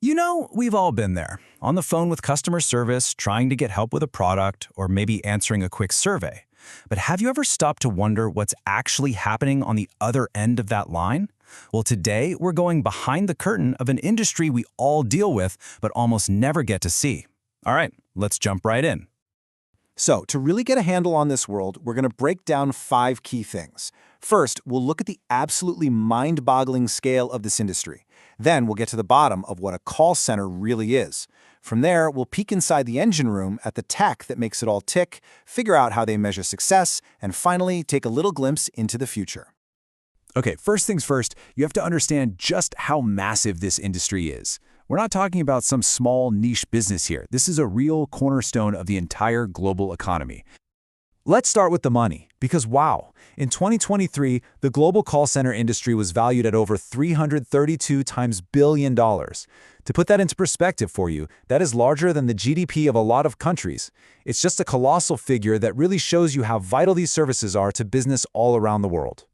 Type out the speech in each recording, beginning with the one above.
We've all been there, on the phone with customer service, trying to get help with a product, or maybe answering a quick survey. But have you ever stopped to wonder what's actually happening on the other end of that line? Well, today we're going behind the curtain of an industry we all deal with, but almost never get to see. All right, let's jump right in. So, to really get a handle on this world, we're going to break down 5 key things. First, we'll look at the absolutely mind-boggling scale of this industry. Then we'll get to the bottom of what a call center really is. From there, we'll peek inside the engine room at the tech that makes it all tick, figure out how they measure success, and finally take a little glimpse into the future. Okay, first things first, you have to understand just how massive this industry is. We're not talking about some small niche business here. This is a real cornerstone of the entire global economy. Let's start with the money, because wow, in 2023, the global call center industry was valued at over $332 billion. To put that into perspective for you, that is larger than the GDP of a lot of countries. It's just a colossal figure that really shows you how vital these services are to business all around the world.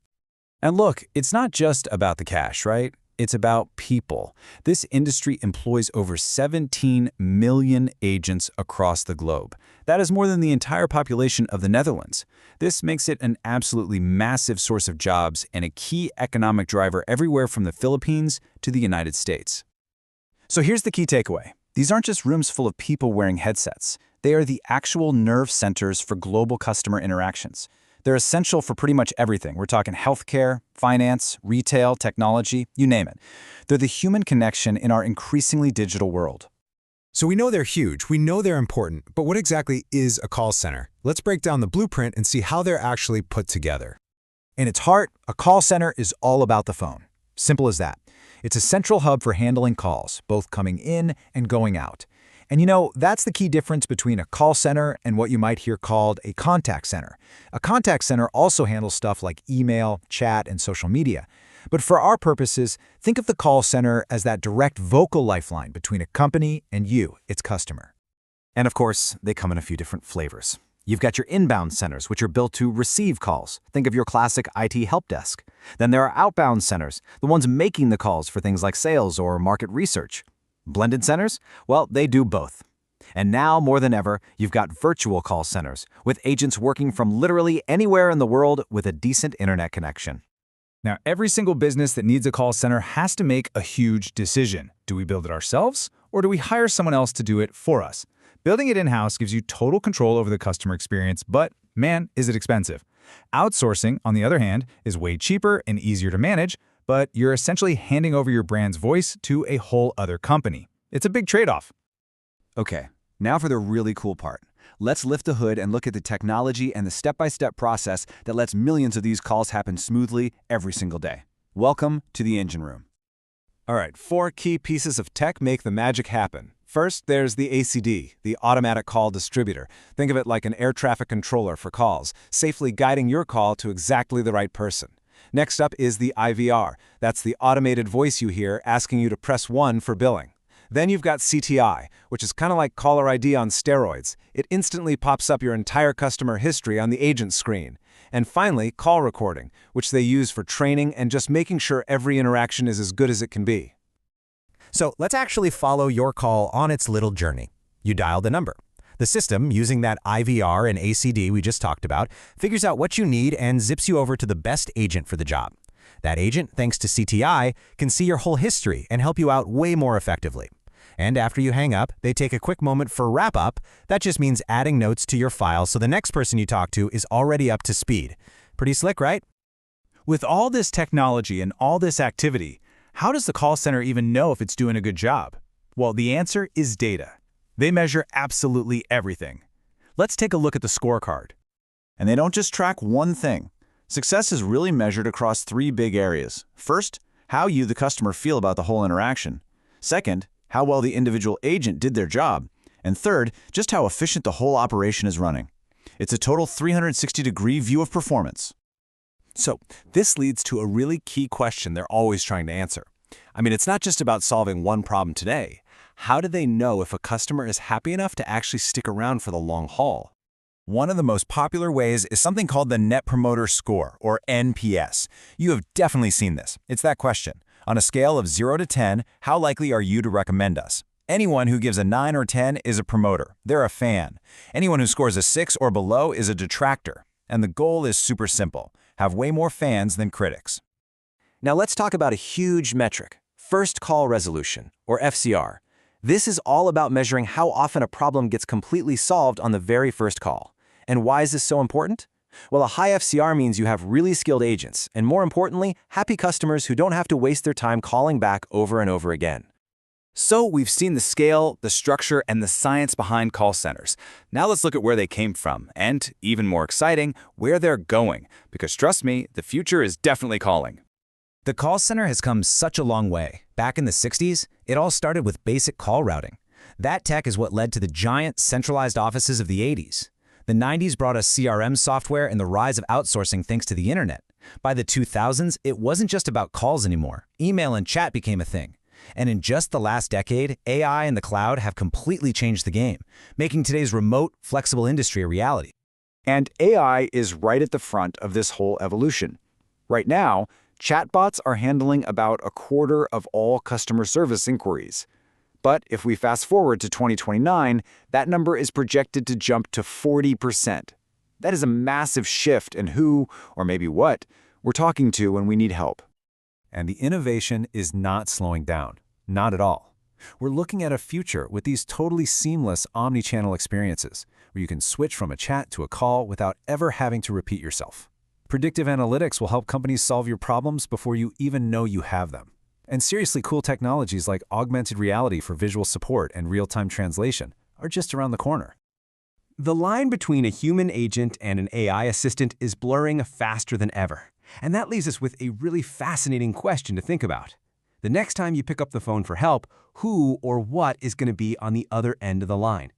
And look, it's not just about the cash, right? It's about people. This industry employs over 17 million agents across the globe. That is more than the entire population of the Netherlands. This makes it an absolutely massive source of jobs and a key economic driver everywhere from the Philippines to the United States. So here's the key takeaway. These aren't just rooms full of people wearing headsets. They are the actual nerve centers for global customer interactions. They're essential for pretty much everything. We're talking healthcare, finance, retail, technology, you name it. They're the human connection in our increasingly digital world. So we know they're huge, we know they're important, but what exactly is a call center? Let's break down the blueprint and see how they're actually put together. In its heart, a call center is all about the phone. Simple as that. It's a central hub for handling calls, both coming in and going out. And that's the key difference between a call center and what you might hear called a contact center. A contact center also handles stuff like email, chat, and social media. But for our purposes, think of the call center as that direct vocal lifeline between a company and you, its customer. And of course, they come in a few different flavors. You've got your inbound centers, which are built to receive calls. Think of your classic IT help desk. Then there are outbound centers, the ones making the calls for things like sales or market research. Blended centers? Well, they do both. And now, more than ever, you've got virtual call centers, with agents working from literally anywhere in the world with a decent internet connection. Now, every single business that needs a call center has to make a huge decision. Do we build it ourselves, or do we hire someone else to do it for us? Building it in-house gives you total control over the customer experience, but man, is it expensive. Outsourcing, on the other hand, is way cheaper and easier to manage, but you're essentially handing over your brand's voice to a whole other company. It's a big trade-off. Okay, now for the really cool part. Let's lift the hood and look at the technology and the step-by-step process that lets millions of these calls happen smoothly every single day. Welcome to the engine room. All right, 4 key pieces of tech make the magic happen. First, there's the ACD, the Automatic Call Distributor. Think of it like an air traffic controller for calls, safely guiding your call to exactly the right person. Next up is the IVR. That's the automated voice you hear asking you to press 1 for billing. Then you've got CTI, which is kind of like caller ID on steroids. It instantly pops up your entire customer history on the agent screen. And finally, call recording, which they use for training and just making sure every interaction is as good as it can be. So let's actually follow your call on its little journey. You dial the number. The system, using that IVR and ACD we just talked about, figures out what you need and zips you over to the best agent for the job. That agent, thanks to CTI, can see your whole history and help you out way more effectively. And after you hang up, they take a quick moment for wrap-up. That just means adding notes to your file so the next person you talk to is already up to speed. Pretty slick, right? With all this technology and all this activity, how does the call center even know if it's doing a good job? Well, the answer is data. They measure absolutely everything. Let's take a look at the scorecard. And they don't just track one thing. Success is really measured across 3 big areas. First, how you, the customer, feel about the whole interaction. Second, how well the individual agent did their job. And third, just how efficient the whole operation is running. It's a total 360-degree view of performance. So this leads to a really key question they're always trying to answer. I mean, it's not just about solving one problem today. How do they know if a customer is happy enough to actually stick around for the long haul? One of the most popular ways is something called the Net Promoter Score, or NPS. You have definitely seen this. It's that question. On a scale of 0 to 10, how likely are you to recommend us? Anyone who gives a 9 or 10 is a promoter. They're a fan. Anyone who scores a 6 or below is a detractor. And the goal is super simple. Have way more fans than critics. Now let's talk about a huge metric, first call resolution, or FCR. This is all about measuring how often a problem gets completely solved on the very first call. And why is this so important? Well, a high FCR means you have really skilled agents, and more importantly, happy customers who don't have to waste their time calling back over and over again. So we've seen the scale, the structure, and the science behind call centers. Now let's look at where they came from, and, even more exciting, where they're going. Because trust me, the future is definitely calling. The call center has come such a long way. Back in the 60s, it all started with basic call routing. That tech is what led to the giant centralized offices of the 80s. The 90s brought us CRM software and the rise of outsourcing thanks to the internet. By the 2000s, it wasn't just about calls anymore. Email and chat became a thing. And in just the last decade, AI and the cloud have completely changed the game, making today's remote, flexible industry a reality. And AI is right at the front of this whole evolution. Right now, chatbots are handling about a quarter of all customer service inquiries. But if we fast forward to 2029, that number is projected to jump to 40%. That is a massive shift in who, or maybe what, we're talking to when we need help. And the innovation is not slowing down. Not at all. We're looking at a future with these totally seamless omni-channel experiences, where you can switch from a chat to a call without ever having to repeat yourself. Predictive analytics will help companies solve your problems before you even know you have them. And seriously cool technologies like augmented reality for visual support and real-time translation are just around the corner. The line between a human agent and an AI assistant is blurring faster than ever. And that leaves us with a really fascinating question to think about. The next time you pick up the phone for help, who or what is going to be on the other end of the line?